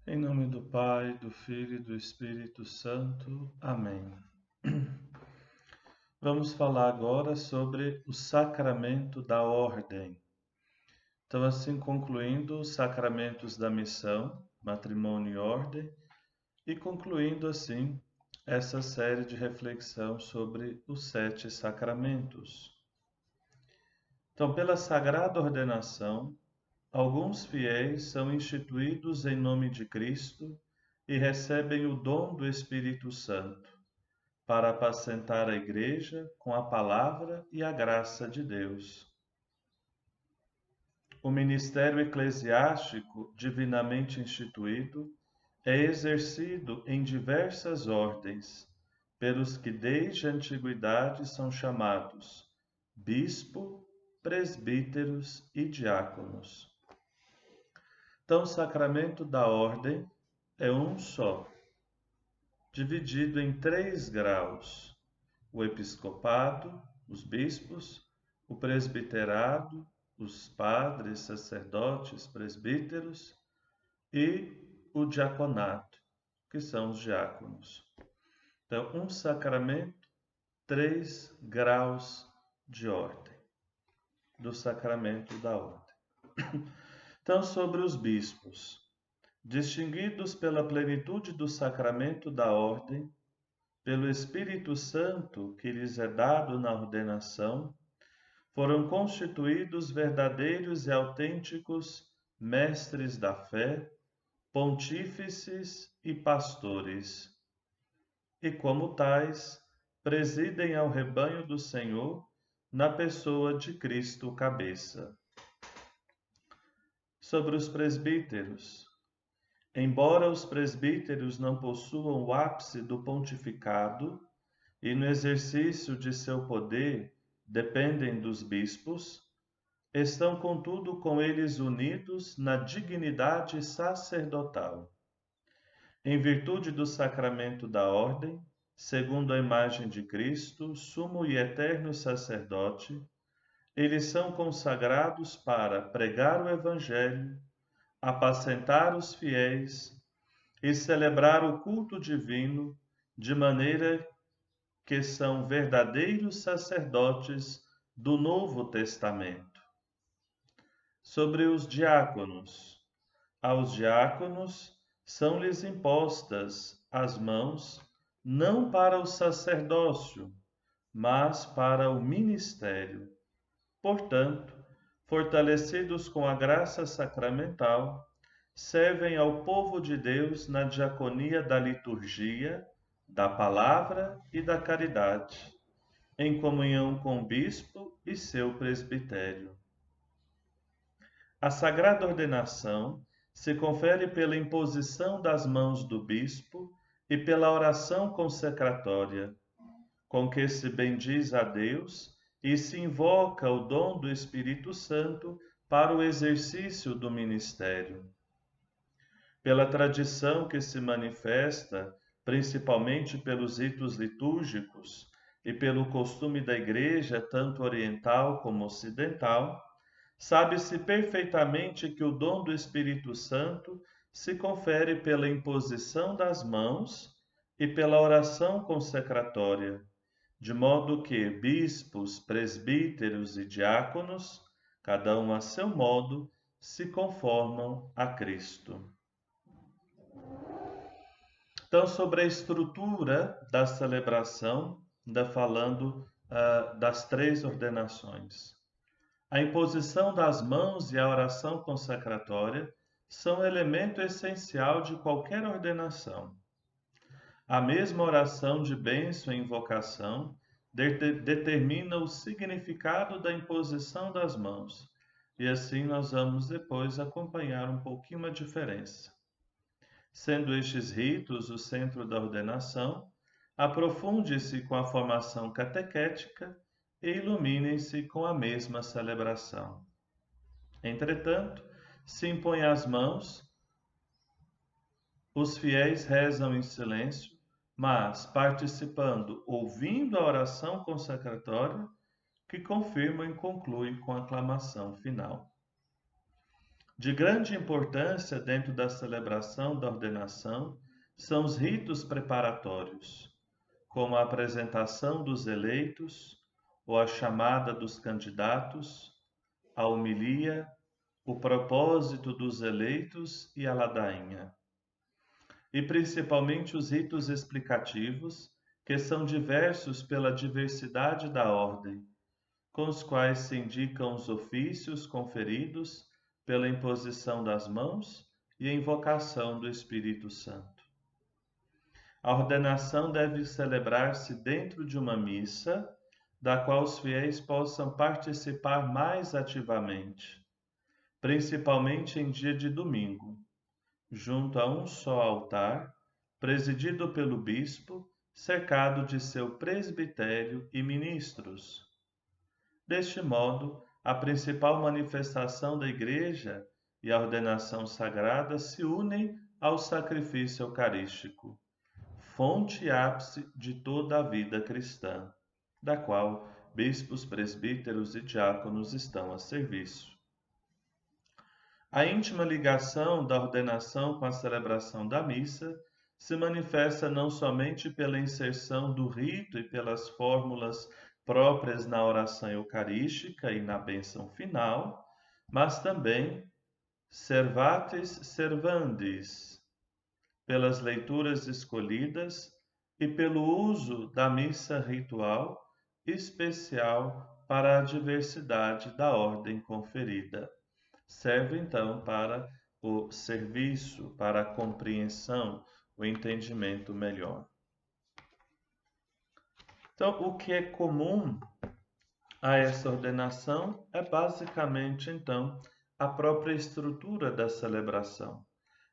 Em nome do Pai, do Filho e do Espírito Santo. Amém. Vamos falar agora sobre o sacramento da ordem. Então, assim, concluindo os sacramentos da missão, matrimônio e ordem, e concluindo, assim, essa série de reflexão sobre os 7 sacramentos. Então, pela sagrada ordenação, alguns fiéis são instituídos em nome de Cristo e recebem o dom do Espírito Santo para apacentar a Igreja com a palavra e a graça de Deus. O ministério eclesiástico, divinamente instituído, é exercido em diversas ordens, pelos que desde a antiguidade são chamados bispo, presbíteros e diáconos. Então, o sacramento da ordem é um só, dividido em 3 graus: o episcopado, os bispos, o presbiterado, os padres, sacerdotes, presbíteros, e o diaconato, que são os diáconos. Então, um sacramento, 3 graus de ordem, do sacramento da ordem. Então, sobre os bispos, distinguidos pela plenitude do sacramento da ordem, pelo Espírito Santo que lhes é dado na ordenação, foram constituídos verdadeiros e autênticos mestres da fé, pontífices e pastores. E como tais, presidem ao rebanho do Senhor na pessoa de Cristo cabeça. Sobre os presbíteros. Embora os presbíteros não possuam o ápice do pontificado e no exercício de seu poder dependem dos bispos, estão contudo com eles unidos na dignidade sacerdotal. Em virtude do sacramento da ordem, segundo a imagem de Cristo, sumo e eterno sacerdote, eles são consagrados para pregar o Evangelho, apacentar os fiéis e celebrar o culto divino, de maneira que são verdadeiros sacerdotes do Novo Testamento. Sobre os diáconos. Aos diáconos são-lhes impostas as mãos, não para o sacerdócio, mas para o ministério. Portanto, fortalecidos com a graça sacramental, servem ao povo de Deus na diaconia da liturgia, da palavra e da caridade, em comunhão com o bispo e seu presbitério. A sagrada ordenação se confere pela imposição das mãos do bispo e pela oração consecratória, com que se bendiz a Deus e se invoca o dom do Espírito Santo para o exercício do ministério. Pela tradição que se manifesta, principalmente pelos ritos litúrgicos e pelo costume da Igreja, tanto oriental como ocidental, sabe-se perfeitamente que o dom do Espírito Santo se confere pela imposição das mãos e pela oração consecratória, de modo que bispos, presbíteros e diáconos, cada um a seu modo, se conformam a Cristo. Então, sobre a estrutura da celebração, ainda falando das 3 ordenações. A imposição das mãos e a oração consacratória são elemento essencial de qualquer ordenação. A mesma oração de bênção e invocação determina o significado da imposição das mãos, e assim nós vamos depois acompanhar um pouquinho a diferença. Sendo estes ritos o centro da ordenação, aprofunde-se com a formação catequética e iluminem-se com a mesma celebração. Entretanto, se impõe as mãos, os fiéis rezam em silêncio, mas participando, ouvindo a oração consacratória, que confirma e conclui com a aclamação final. De grande importância dentro da celebração da ordenação são os ritos preparatórios, como a apresentação dos eleitos ou a chamada dos candidatos, a homilia, o propósito dos eleitos e a ladainha. E principalmente os ritos explicativos, que são diversos pela diversidade da ordem, com os quais se indicam os ofícios conferidos pela imposição das mãos e a invocação do Espírito Santo. A ordenação deve celebrar-se dentro de uma missa, da qual os fiéis possam participar mais ativamente, principalmente em dia de domingo, junto a um só altar, presidido pelo bispo, cercado de seu presbitério e ministros. Deste modo, a principal manifestação da Igreja e a ordenação sagrada se unem ao sacrifício eucarístico, fonte e ápice de toda a vida cristã, da qual bispos, presbíteros e diáconos estão a serviço. A íntima ligação da ordenação com a celebração da missa se manifesta não somente pela inserção do rito e pelas fórmulas próprias na oração eucarística e na bênção final, mas também servatis servandis, pelas leituras escolhidas e pelo uso da missa ritual especial para a diversidade da ordem conferida. Serve então para o serviço, para a compreensão, o entendimento melhor. Então, o que é comum a essa ordenação é basicamente, então, a própria estrutura da celebração.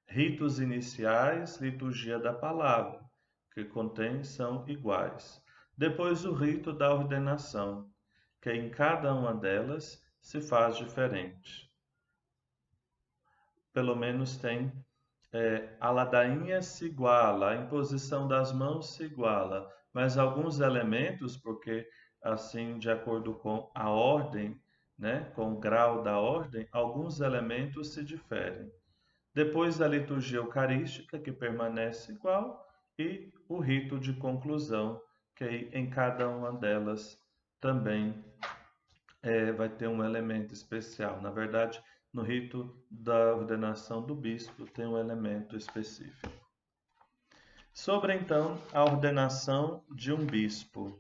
Ritos iniciais, liturgia da palavra, que contém, são iguais. Depois o rito da ordenação, que em cada uma delas se faz diferente. Pelo menos tem a ladainha se iguala, a imposição das mãos se iguala, mas alguns elementos, porque assim, de acordo com a ordem, né, com o grau da ordem, alguns elementos se diferem. Depois a liturgia eucarística, que permanece igual, e o rito de conclusão, que em cada uma delas também vai ter um elemento especial. Na verdade, no rito da ordenação do bispo tem um elemento específico. Sobre então a ordenação de um bispo.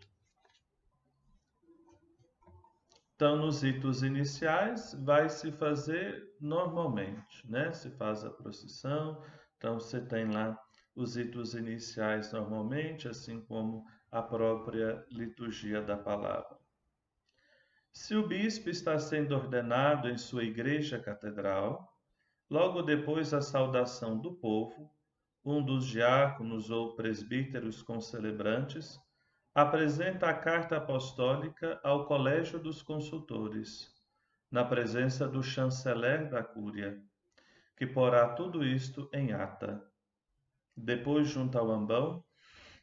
Então, nos ritos iniciais, vai se fazer normalmente, né? Se faz a procissão, então você tem lá os ritos iniciais normalmente, assim como a própria liturgia da palavra. Se o bispo está sendo ordenado em sua igreja catedral, logo depois da saudação do povo, um dos diáconos ou presbíteros concelebrantes apresenta a carta apostólica ao Colégio dos Consultores, na presença do chanceler da Cúria, que porá tudo isto em ata. Depois, junto ao ambão,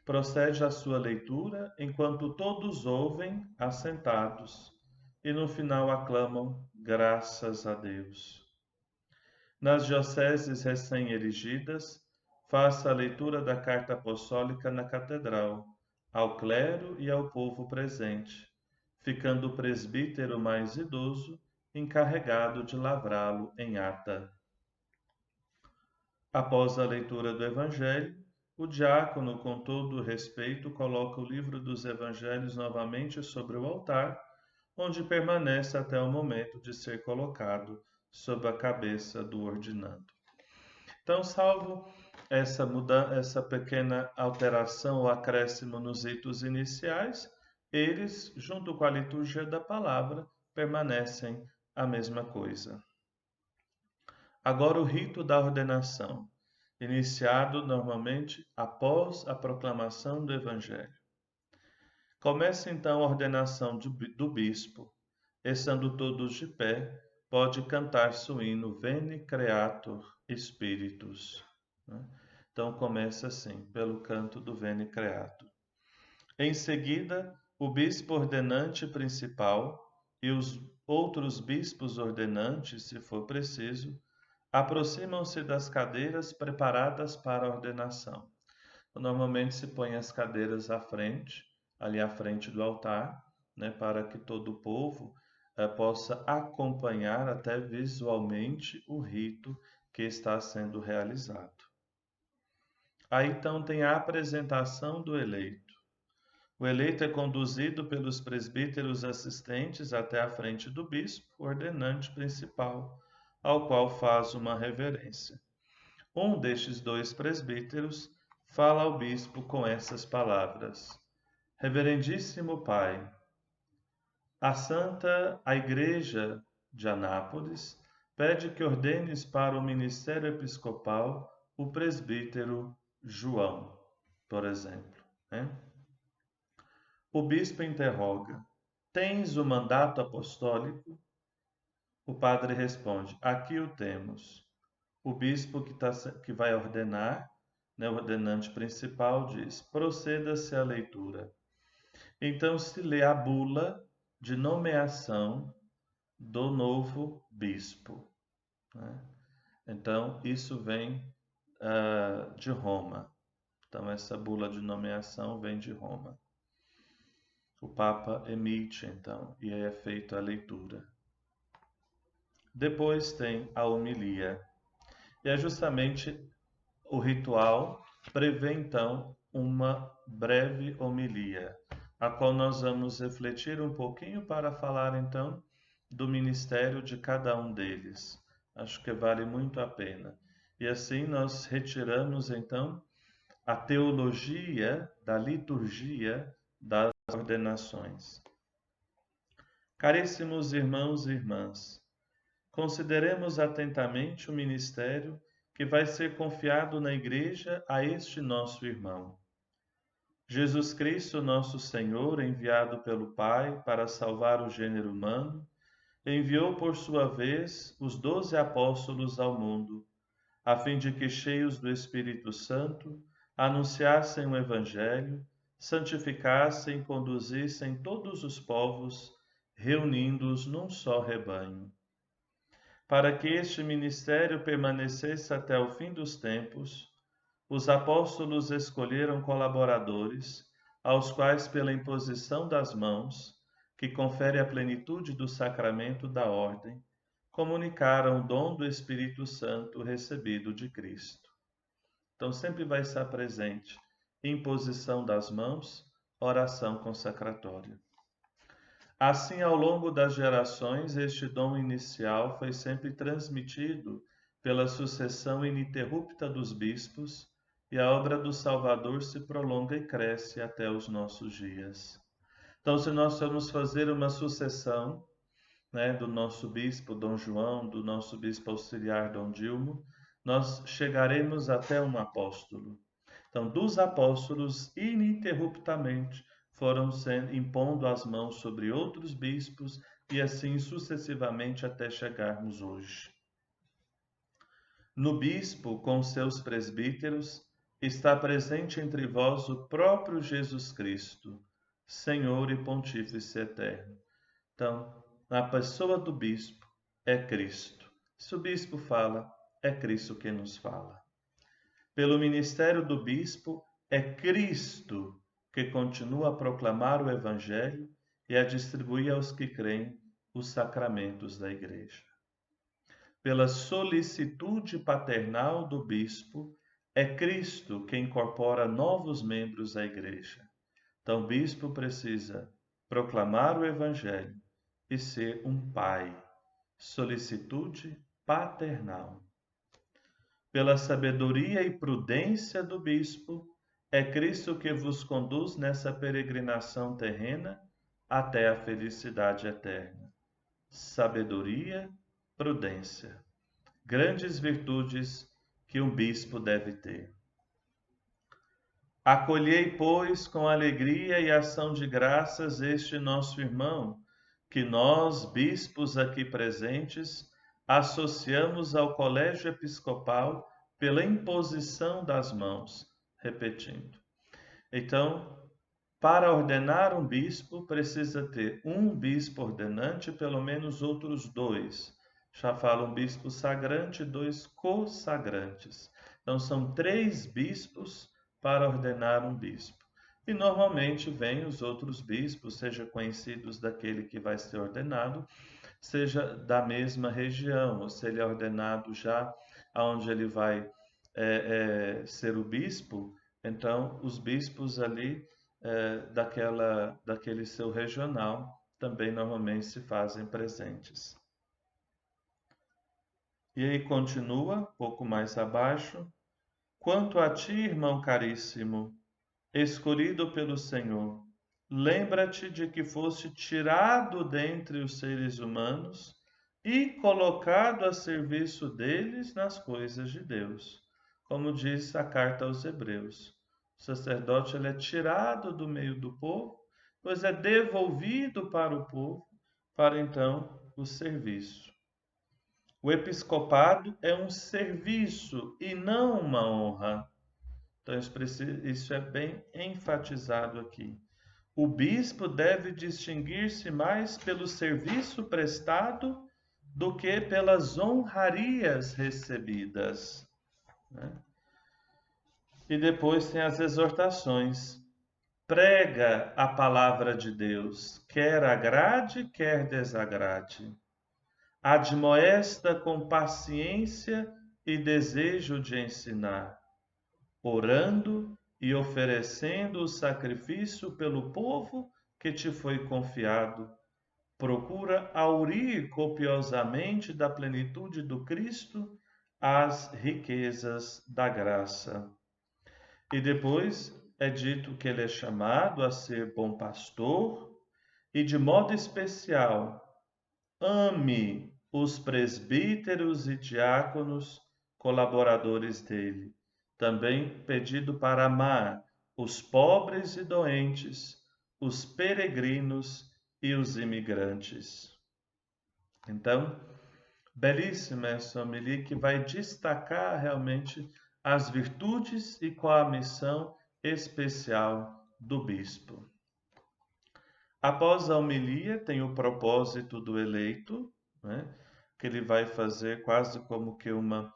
procede a sua leitura, enquanto todos ouvem assentados, e no final aclamam graças a Deus. Nas dioceses recém-erigidas, faça a leitura da carta apostólica na catedral, ao clero e ao povo presente, ficando o presbítero mais idoso encarregado de lavrá-lo em ata. Após a leitura do Evangelho, o diácono, com todo o respeito, coloca o livro dos Evangelhos novamente sobre o altar, onde permanece até o momento de ser colocado sob a cabeça do ordinando. Então, salvo essa pequena alteração ou acréscimo nos ritos iniciais, eles, junto com a liturgia da palavra, permanecem a mesma coisa. Agora, o rito da ordenação, iniciado normalmente após a proclamação do Evangelho. Começa então a ordenação do bispo. Estando todos de pé, pode cantar-se o hino Veni Creator Spiritus. Então começa assim, pelo canto do Veni Creator. Em seguida, o bispo ordenante principal e os outros bispos ordenantes, se for preciso, aproximam-se das cadeiras preparadas para a ordenação. Normalmente se põe as cadeiras à frente, ali à frente do altar, né, para que todo o povo possa acompanhar até visualmente o rito que está sendo realizado. Aí então tem a apresentação do eleito. O eleito é conduzido pelos presbíteros assistentes até a frente do bispo, ordenante principal, ao qual faz uma reverência. Um destes dois presbíteros fala ao bispo com essas palavras: Reverendíssimo Pai, a Igreja de Anápolis pede que ordenes para o ministério episcopal o presbítero João, por exemplo, né? O bispo interroga: Tens o mandato apostólico? O padre responde: Aqui o temos. O bispo que vai ordenar, né, o ordenante principal, diz: Proceda-se à leitura. Então se lê a bula de nomeação do novo bispo, né? Então isso vem de Roma. Então essa bula de nomeação vem de Roma. O Papa emite, então, e aí é feita a leitura. Depois tem a homilia. E é justamente o ritual prevê, então, uma breve homilia, a qual nós vamos refletir um pouquinho para falar, então, do ministério de cada um deles. Acho que vale muito a pena. E assim nós retiramos, então, a teologia da liturgia das ordenações. Caríssimos irmãos e irmãs, consideremos atentamente o ministério que vai ser confiado na Igreja a este nosso irmão. Jesus Cristo, nosso Senhor, enviado pelo Pai para salvar o gênero humano, enviou por sua vez os 12 apóstolos ao mundo, a fim de que, cheios do Espírito Santo, anunciassem o Evangelho, santificassem e conduzissem todos os povos, reunindo-os num só rebanho. Para que este ministério permanecesse até o fim dos tempos, os apóstolos escolheram colaboradores, aos quais, pela imposição das mãos, que confere a plenitude do sacramento da ordem, comunicaram o dom do Espírito Santo recebido de Cristo. Então sempre vai estar presente imposição das mãos, oração consacratória. Assim, ao longo das gerações, este dom inicial foi sempre transmitido pela sucessão ininterrupta dos bispos, e a obra do Salvador se prolonga e cresce até os nossos dias. Então, se nós formos fazer uma sucessão, né, do nosso bispo Dom João, do nosso bispo auxiliar Dom Dilmo, nós chegaremos até um apóstolo. Então, dos apóstolos, ininterruptamente, foram impondo as mãos sobre outros bispos e assim sucessivamente até chegarmos hoje. No bispo, com seus presbíteros, está presente entre vós o próprio Jesus Cristo, Senhor e Pontífice eterno. Então, na pessoa do bispo é Cristo. Se o bispo fala, é Cristo quem nos fala. Pelo ministério do bispo, é Cristo que continua a proclamar o Evangelho e a distribuir aos que creem os sacramentos da Igreja. Pela solicitude paternal do bispo, é Cristo que incorpora novos membros à Igreja. Então, o bispo precisa proclamar o Evangelho e ser um pai. Solicitude paternal. Pela sabedoria e prudência do bispo, é Cristo que vos conduz nessa peregrinação terrena até a felicidade eterna. Sabedoria, prudência. Grandes virtudes que um bispo deve ter. Acolhei, pois, com alegria e ação de graças este nosso irmão, que nós, bispos aqui presentes, associamos ao colégio episcopal pela imposição das mãos. Repetindo. Então, para ordenar um bispo, precisa ter um bispo ordenante, pelo menos outros dois, Já fala um bispo sagrante e 2 co-sagrantes. Então, são 3 bispos para ordenar um bispo. E normalmente vêm os outros bispos, seja conhecidos daquele que vai ser ordenado, seja da mesma região, ou se ele é ordenado já aonde ele vai ser o bispo, então os bispos ali daquele seu regional também normalmente se fazem presentes. E aí continua, pouco mais abaixo. Quanto a ti, irmão caríssimo, escolhido pelo Senhor, lembra-te de que foste tirado dentre os seres humanos e colocado a serviço deles nas coisas de Deus. Como diz a carta aos Hebreus. O sacerdote ele é tirado do meio do povo, pois é devolvido para o povo, para então o serviço. O episcopado é um serviço e não uma honra. Então, isso é bem enfatizado aqui. O bispo deve distinguir-se mais pelo serviço prestado do que pelas honrarias recebidas, né? E depois tem as exortações. Prega a palavra de Deus, quer agrade, quer desagrade. Admoesta com paciência e desejo de ensinar, orando e oferecendo o sacrifício pelo povo que te foi confiado. Procura aurir copiosamente da plenitude do Cristo as riquezas da graça. E depois é dito que ele é chamado a ser bom pastor e, de modo especial, ame os presbíteros e diáconos, colaboradores dele. Também pedido para amar os pobres e doentes, os peregrinos e os imigrantes. Então, belíssima essa homilia que vai destacar realmente as virtudes e qual a missão especial do bispo. Após a homilia, tem o propósito do eleito, né, que ele vai fazer quase como que uma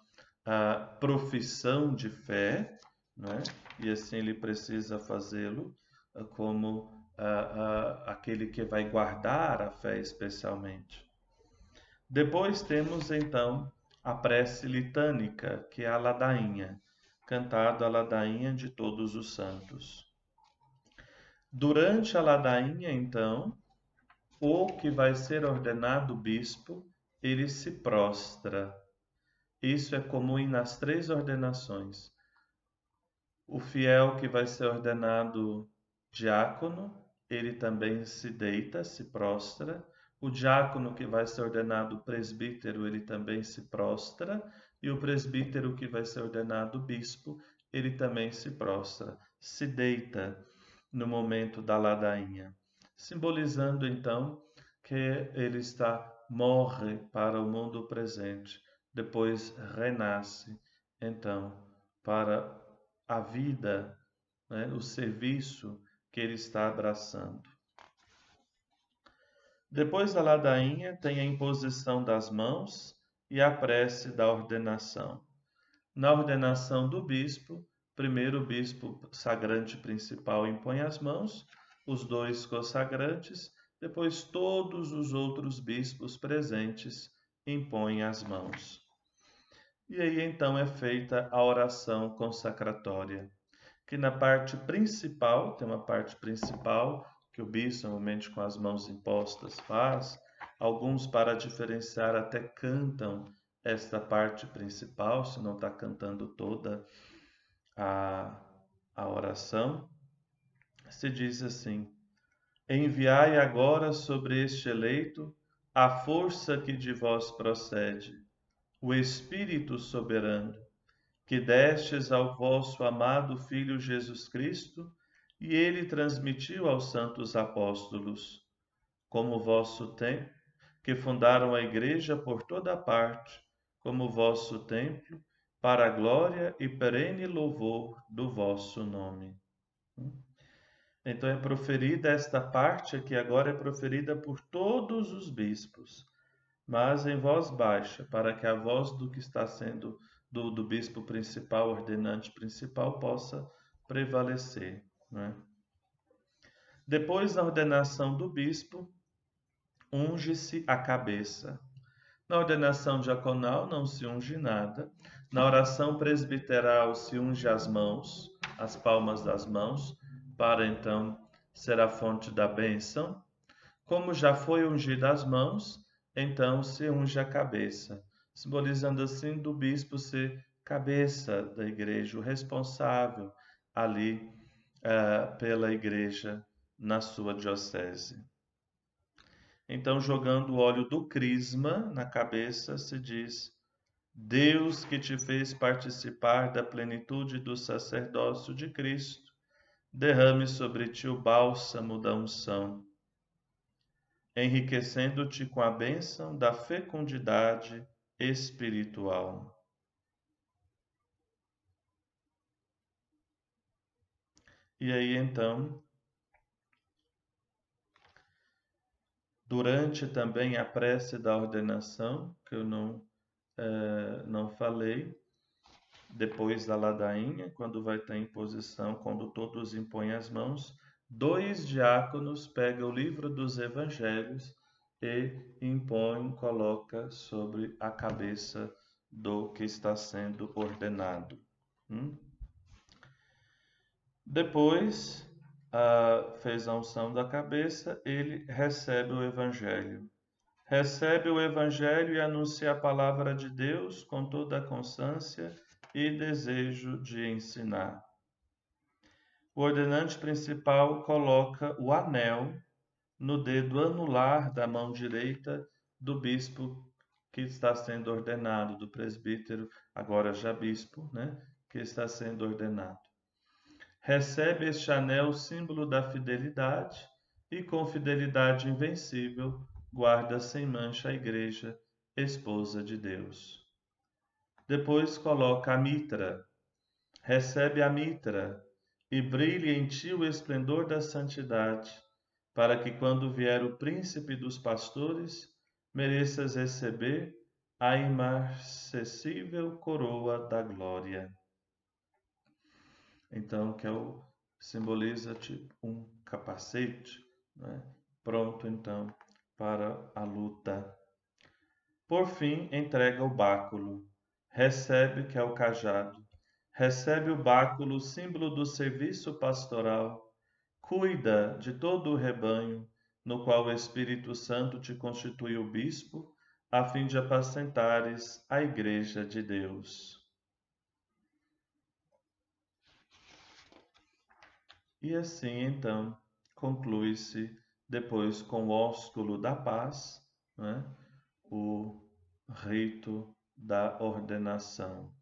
profissão de fé, né, e assim ele precisa fazê-lo como aquele que vai guardar a fé especialmente. Depois temos então a prece litânica, que é a ladainha, cantada a ladainha de todos os santos. Durante a ladainha, então, o que vai ser ordenado bispo, ele se prostra. Isso é comum nas 3 ordenações. O fiel que vai ser ordenado diácono, ele também se deita, se prostra. O diácono que vai ser ordenado presbítero, ele também se prostra. E o presbítero que vai ser ordenado bispo, ele também se prostra, se deita no momento da ladainha, simbolizando então que ele morre para o mundo presente, depois renasce então para a vida, né, o serviço que ele está abraçando. Depois da ladainha tem a imposição das mãos e a prece da ordenação. Na ordenação do bispo, primeiro o bispo sagrante principal impõe as mãos, os 2 consagrantes, depois todos os outros bispos presentes impõem as mãos. E aí então é feita a oração consacratória, que na parte principal, tem uma parte principal que o bispo, normalmente com as mãos impostas, faz. Alguns, para diferenciar, até cantam esta parte principal, se não está cantando toda a oração. Se diz assim: enviai agora sobre este eleito a força que de vós procede, o Espírito soberano, que destes ao vosso amado Filho Jesus Cristo, e ele transmitiu aos santos apóstolos, como vosso templo, que fundaram a igreja por toda parte, como vosso templo, para a glória e perene louvor do vosso nome. Então é proferida esta parte aqui agora, é proferida por todos os bispos. mas em voz baixa, para que a voz do que está sendo do bispo principal, ordenante principal, possa prevalecer, né? Depois da ordenação do bispo, unge-se a cabeça. Na ordenação diaconal não se unge nada. Na oração presbiteral se unge as mãos, as palmas das mãos, para então ser a fonte da bênção. Como já foi ungida as mãos, então se unge a cabeça, simbolizando assim do bispo ser cabeça da igreja, o responsável ali pela igreja na sua diocese. Então, jogando o óleo do crisma na cabeça, se diz: Deus que te fez participar da plenitude do sacerdócio de Cristo, derrame sobre ti o bálsamo da unção, enriquecendo-te com a bênção da fecundidade espiritual. E aí então, durante também a prece da ordenação, que eu não falei, depois da ladainha, quando vai estar em posição, quando todos impõem as mãos, 2 diáconos pegam o livro dos evangelhos e impõem, coloca sobre a cabeça do que está sendo ordenado. Depois, fez a unção da cabeça, ele recebe o evangelho. Recebe o evangelho e anuncia a palavra de Deus com toda a constância e desejo de ensinar. O ordenante principal coloca o anel no dedo anular da mão direita do bispo que está sendo ordenado, do presbítero, agora já bispo, né, que está sendo ordenado. Recebe este anel, símbolo da fidelidade, e com fidelidade invencível guarda sem mancha a igreja, esposa de Deus. Depois coloca a mitra, recebe a mitra, e brilhe em ti o esplendor da santidade, para que quando vier o príncipe dos pastores, mereças receber a imarcessível coroa da glória. Então, simboliza tipo um capacete, né? Pronto então para a luta. Por fim, entrega o báculo, recebe que é o cajado, recebe o báculo, símbolo do serviço pastoral, cuida de todo o rebanho, no qual o Espírito Santo te constituiu bispo, a fim de apacentares a Igreja de Deus. E assim, então, conclui-se depois com o ósculo da paz, né, o rito da ordenação.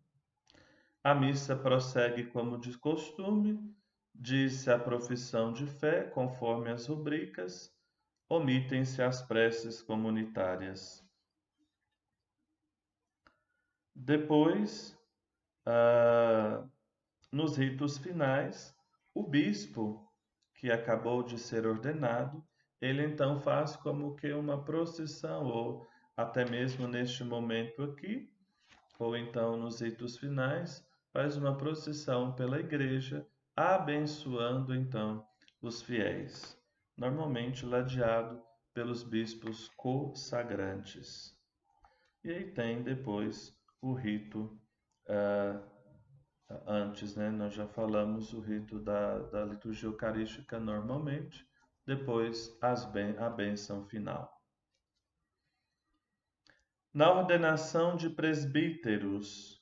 A missa prossegue como de costume, diz-se a profissão de fé conforme as rubricas, omitem-se as preces comunitárias. Depois, nos ritos finais, o bispo que acabou de ser ordenado, ele então faz como que uma procissão, ou até mesmo neste momento aqui, ou então nos ritos finais, faz uma procissão pela igreja, abençoando então os fiéis, normalmente ladeado pelos bispos consagrantes. E aí tem depois o rito antes, né? Nós já falamos o rito da liturgia eucarística normalmente, depois a bênção final. Na ordenação de presbíteros,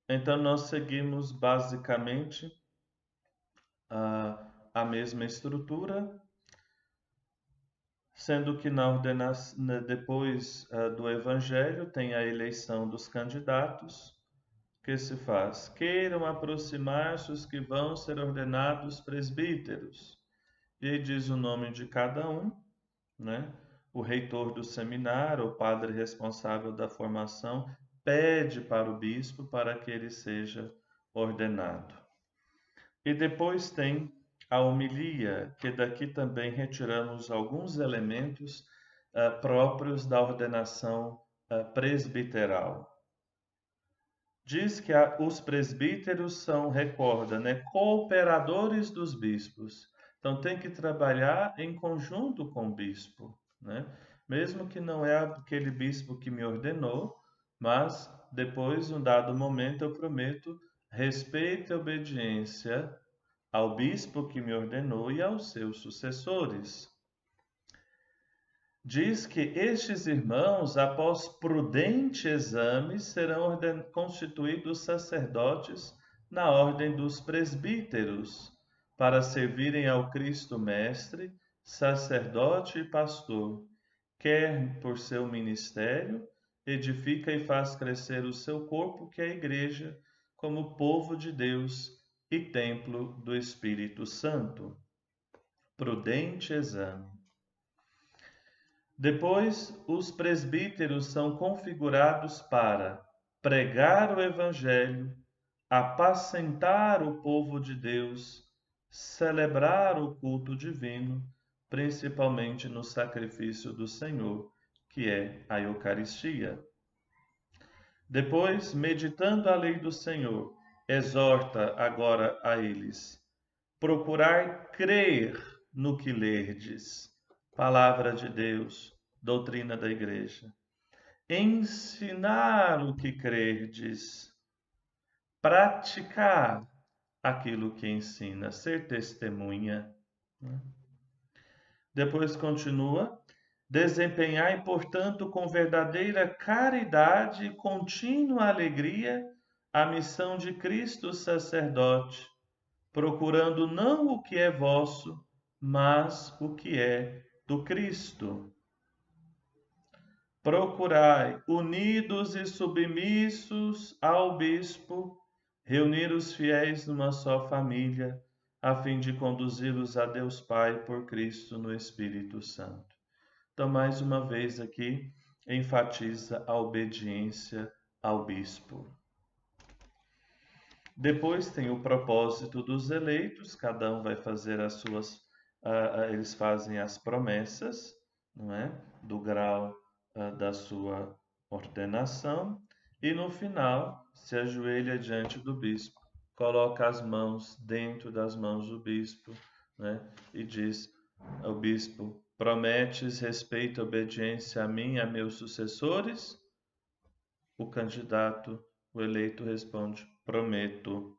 então nós seguimos basicamente a mesma estrutura, sendo que na ordenação, depois do Evangelho tem a eleição dos candidatos, que se faz? Queiram aproximar-se os que vão ser ordenados presbíteros. E aí diz o nome de cada um, né? O reitor do seminário, o padre responsável da formação, pede para o bispo para que ele seja ordenado. E depois tem a homilia, que daqui também retiramos alguns elementos próprios da ordenação presbiteral. Diz que os presbíteros são, recorda, né, cooperadores dos bispos. Então tem que trabalhar em conjunto com o bispo, né? Mesmo que não é aquele bispo que me ordenou, mas depois, um dado momento, eu prometo respeito e obediência ao bispo que me ordenou e aos seus sucessores. Diz que estes irmãos, após prudente exame, serão constituídos sacerdotes na ordem dos presbíteros, para servirem ao Cristo Mestre, sacerdote e pastor, quer por seu ministério, edifica e faz crescer o seu corpo, que é a Igreja, como povo de Deus e templo do Espírito Santo. Prudente exame. Depois, os presbíteros são configurados para pregar o Evangelho, apacentar o povo de Deus, celebrar o culto divino, principalmente no sacrifício do Senhor, que é a Eucaristia. Depois, meditando a lei do Senhor, exorta agora a eles: procurai crer no que lerdes. Palavra de Deus, doutrina da Igreja. Ensinar o que crerdes. Praticar aquilo que ensina, ser testemunha. Depois continua: desempenhai, portanto, com verdadeira caridade e contínua alegria a missão de Cristo sacerdote, procurando não o que é vosso, mas o que é do Cristo. Procurai, unidos e submissos ao bispo, reunir os fiéis numa só família, a fim de conduzi-los a Deus Pai por Cristo no Espírito Santo. Então, mais uma vez aqui, enfatiza a obediência ao bispo. Depois tem o propósito dos eleitos, cada um vai fazer as suas, eles fazem as promessas, não é? Do grau da sua ordenação, e no final se ajoelha diante do bispo, coloca as mãos dentro das mãos do bispo, né? E diz ao bispo: prometes respeito e obediência a mim e a meus sucessores? O candidato, o eleito, responde: prometo.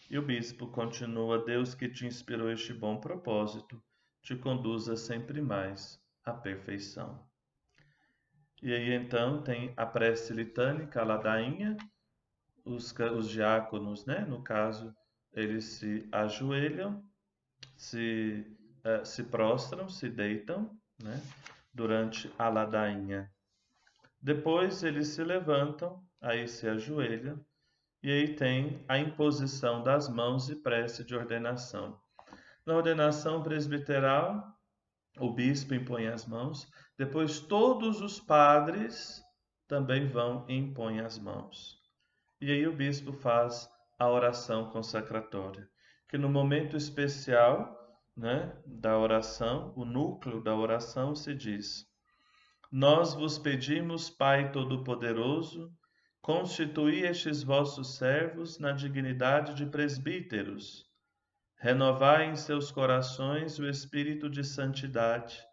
E o bispo continua: Deus que te inspirou este bom propósito, te conduza sempre mais à perfeição. E aí então tem a prece litânica, a ladainha, os diáconos, né? No caso, eles se ajoelham, se prostram, se deitam, né? Durante a ladainha. Depois eles se levantam, aí se ajoelham, e aí tem a imposição das mãos e prece de ordenação. Na ordenação presbiteral, o bispo impõe as mãos, depois todos os padres também vão e impõem as mãos. E aí o bispo faz a oração consacratória, que no momento especial, né, da oração, o núcleo da oração se diz: nós vos pedimos, Pai Todo-Poderoso, constituí estes vossos servos na dignidade de presbíteros. Renovai em seus corações o espírito de santidade.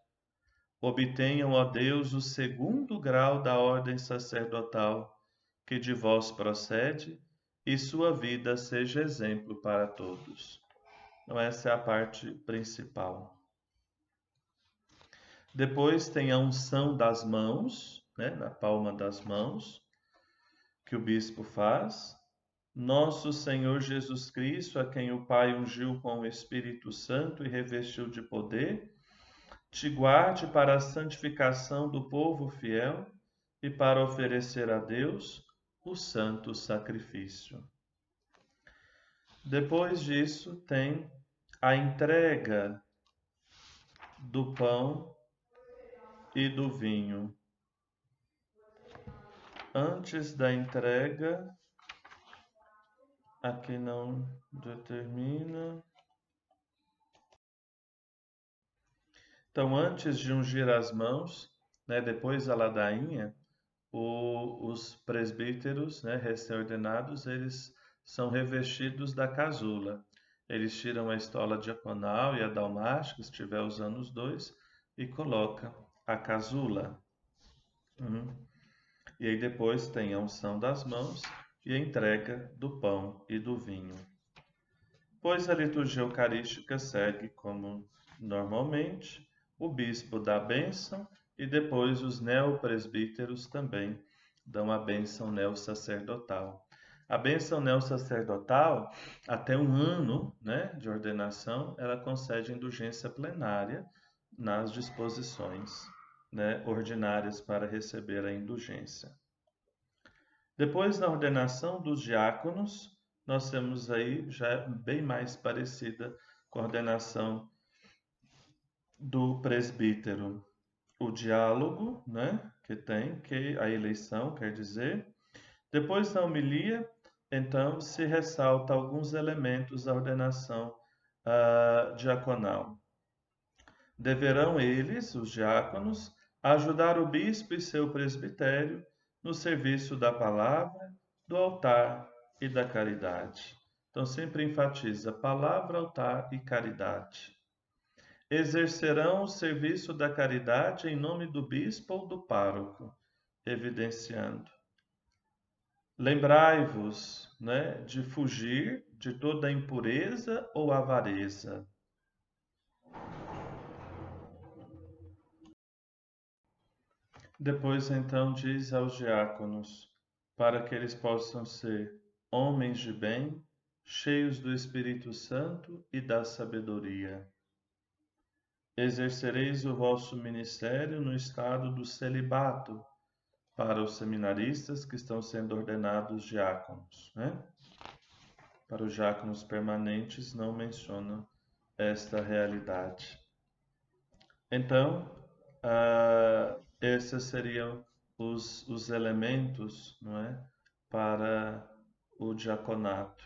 Obtenham, ó Deus, o segundo grau da ordem sacerdotal, que de vós procede, e sua vida seja exemplo para todos. Então, essa é a parte principal. Depois tem a unção das mãos, né, na palma das mãos, que o bispo faz. Nosso Senhor Jesus Cristo, a quem o Pai ungiu com o Espírito Santo e revestiu de poder, te guarde para a santificação do povo fiel e para oferecer a Deus o santo sacrifício. Depois disso, tem a entrega do pão e do vinho. Antes da entrega, aqui não determina. Então, antes de ungir as mãos, né, depois da ladainha, os presbíteros, né, recém-ordenados, eles são revestidos da casula. Eles tiram a estola diaconal e a dalmática, se estiver usando os dois, e coloca a casula. E aí depois tem a unção das mãos e a entrega do pão e do vinho. Pois a liturgia eucarística segue como normalmente, o bispo dá a bênção e depois os neopresbíteros também dão a bênção neossacerdotal. A bênção neossacerdotal, até um ano, né, de ordenação, ela concede indulgência plenária nas disposições, né, ordinárias para receber a indulgência. Depois, na ordenação dos diáconos, nós temos aí já bem mais parecida com a ordenação do presbítero. O diálogo, né, que a eleição quer dizer. Depois da homilia, então, se ressalta alguns elementos da ordenação diaconal. Deverão eles, os diáconos, ajudar o bispo e seu presbitério no serviço da palavra, do altar e da caridade. Então, sempre enfatiza palavra, altar e caridade. Exercerão o serviço da caridade em nome do bispo ou do pároco, evidenciando. Lembrai-vos, né, de fugir de toda impureza ou avareza. Depois, então, diz aos diáconos, para que eles possam ser homens de bem, cheios do Espírito Santo e da sabedoria. Exercereis o vosso ministério no estado do celibato, para os seminaristas que estão sendo ordenados diáconos, né? Para os diáconos permanentes não menciona esta realidade. Então, esses seriam os elementos, não é, para o diaconato.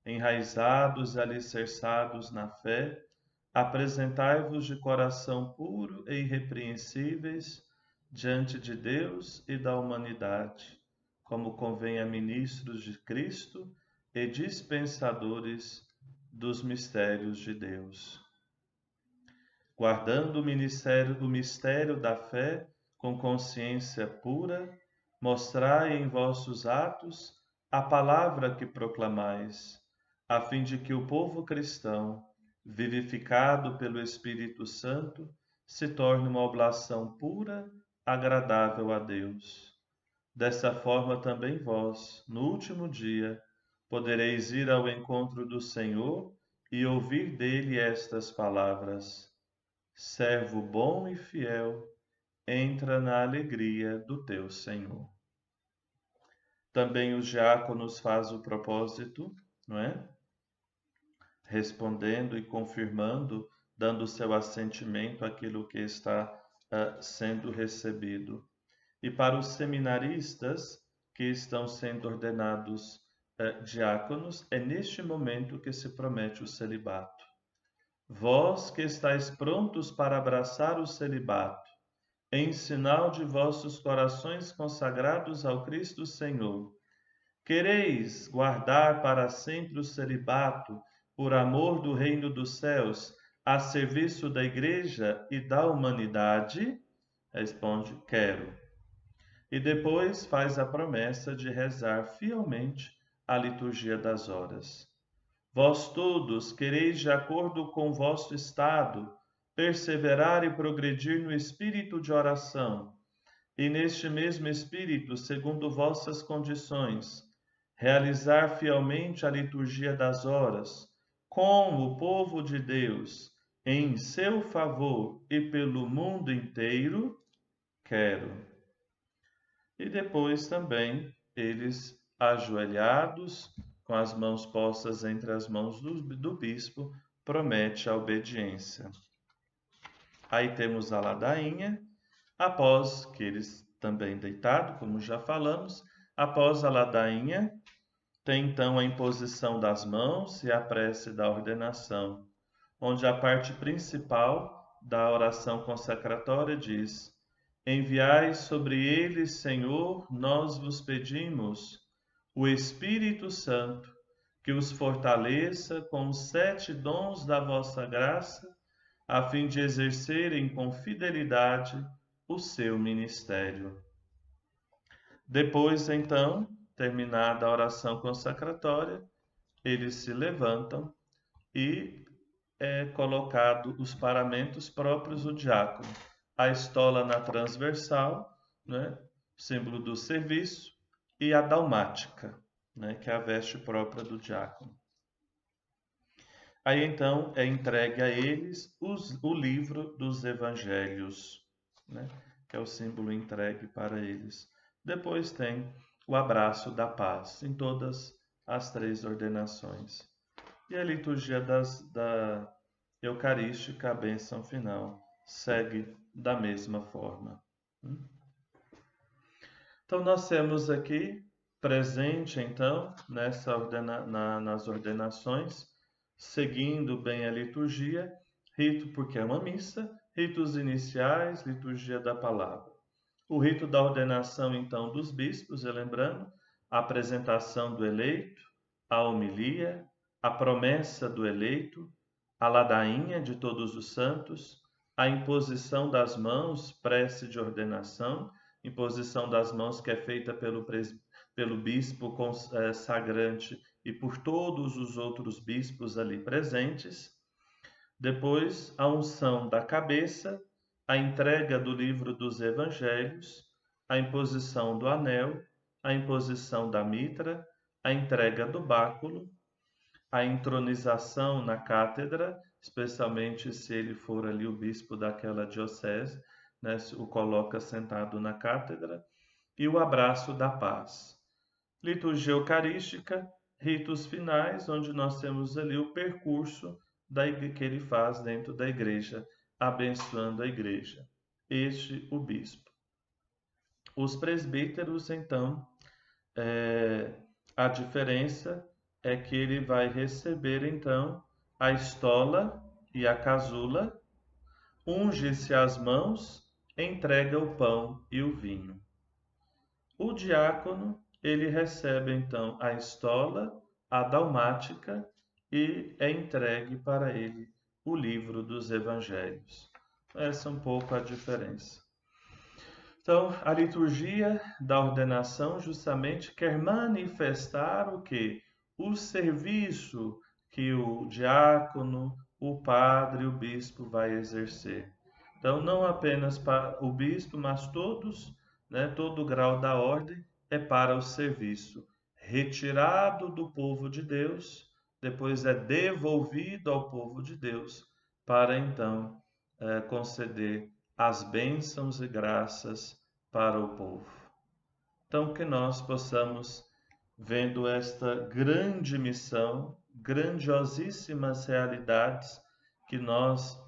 Enraizados e alicerçados na fé, apresentai-vos de coração puro e irrepreensíveis diante de Deus e da humanidade, como convém a ministros de Cristo e dispensadores dos mistérios de Deus. Guardando o mistério da fé com consciência pura, mostrai em vossos atos a palavra que proclamais, a fim de que o povo cristão, vivificado pelo Espírito Santo, se torne uma oblação pura, agradável a Deus. Dessa forma também vós, no último dia, podereis ir ao encontro do Senhor e ouvir dele estas palavras: servo bom e fiel, entra na alegria do teu Senhor. Também os diáconos fazem o propósito, não é? Respondendo e confirmando, dando seu assentimento àquilo que está sendo recebido. E para os seminaristas que estão sendo ordenados diáconos, é neste momento que se promete o celibato. Vós que estáis prontos para abraçar o celibato, em sinal de vossos corações consagrados ao Cristo Senhor, quereis guardar para sempre o celibato por amor do reino dos céus, a serviço da Igreja e da humanidade? Responde: quero. E depois faz a promessa de rezar fielmente a liturgia das horas. Vós todos quereis, de acordo com vosso estado, perseverar e progredir no espírito de oração, e neste mesmo espírito, segundo vossas condições, realizar fielmente a liturgia das horas, com o povo de Deus, em seu favor e pelo mundo inteiro, quero. E depois também eles, ajoelhados, com as mãos postas entre as mãos do bispo, promete a obediência. Aí temos a ladainha, após que eles também deitado, como já falamos, após a ladainha, tem então a imposição das mãos e a prece da ordenação, onde a parte principal da oração consacratória diz: Enviai sobre eles, Senhor, nós vos pedimos, o Espírito Santo, que os fortaleça com os 7 dons da vossa graça, a fim de exercerem com fidelidade o seu ministério. Depois, então, terminada a oração consacratória, eles se levantam e é colocado os paramentos próprios do diácono. A estola na transversal, né, símbolo do serviço, e a dalmática, né, que é a veste própria do diácono. Aí então é entregue a eles o livro dos evangelhos, né, que é o símbolo entregue para eles. Depois tem o abraço da paz em todas as 3 ordenações. E a liturgia da Eucarística, a bênção final, segue da mesma forma. Então, nós temos aqui presente, então, nas ordenações, seguindo bem a liturgia, rito, porque é uma missa, ritos iniciais, liturgia da palavra. O rito da ordenação, então, dos bispos, lembrando, a apresentação do eleito, a homilia, a promessa do eleito, a ladainha de todos os santos, a imposição das mãos, prece de ordenação, imposição das mãos que é feita pelo bispo consagrante e por todos os outros bispos ali presentes. Depois, a unção da cabeça, a entrega do livro dos evangelhos, a imposição do anel, a imposição da mitra, a entrega do báculo, a entronização na cátedra, especialmente se ele for ali o bispo daquela diocese, né, o coloca sentado na cátedra, e o abraço da paz. Liturgia eucarística, ritos finais, onde nós temos ali o percurso que ele faz dentro da igreja, abençoando a igreja. Este o bispo. Os presbíteros, então, a diferença é que ele vai receber, então, a estola e a casula, unge-se as mãos, entrega o pão e o vinho. O diácono, ele recebe, então, a estola, a dalmática e é entregue para ele o livro dos evangelhos. Essa é um pouco a diferença. Então, a liturgia da ordenação justamente quer manifestar o quê? O serviço que o diácono, o padre, o bispo vai exercer. Então, não apenas para o bispo, mas todos, né, todo o grau da ordem é para o serviço. Retirado do povo de Deus, depois é devolvido ao povo de Deus, para então conceder as bênçãos e graças para o povo. Então, que nós possamos, vendo esta grande missão, grandiosíssimas realidades que nós,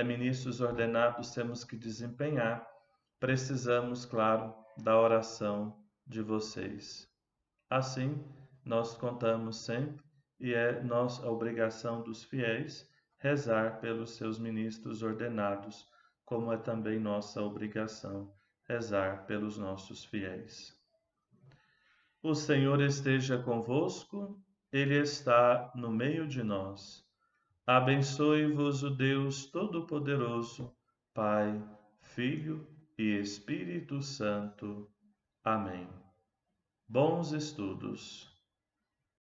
ministros ordenados, temos que desempenhar, precisamos, claro, da oração de vocês. Assim, nós contamos sempre, e é nossa obrigação dos fiéis, rezar pelos seus ministros ordenados, como é também nossa obrigação rezar pelos nossos fiéis. O Senhor esteja convosco, Ele está no meio de nós. Abençoe-vos o Deus Todo-Poderoso, Pai, Filho e Espírito Santo. Amém. Bons estudos!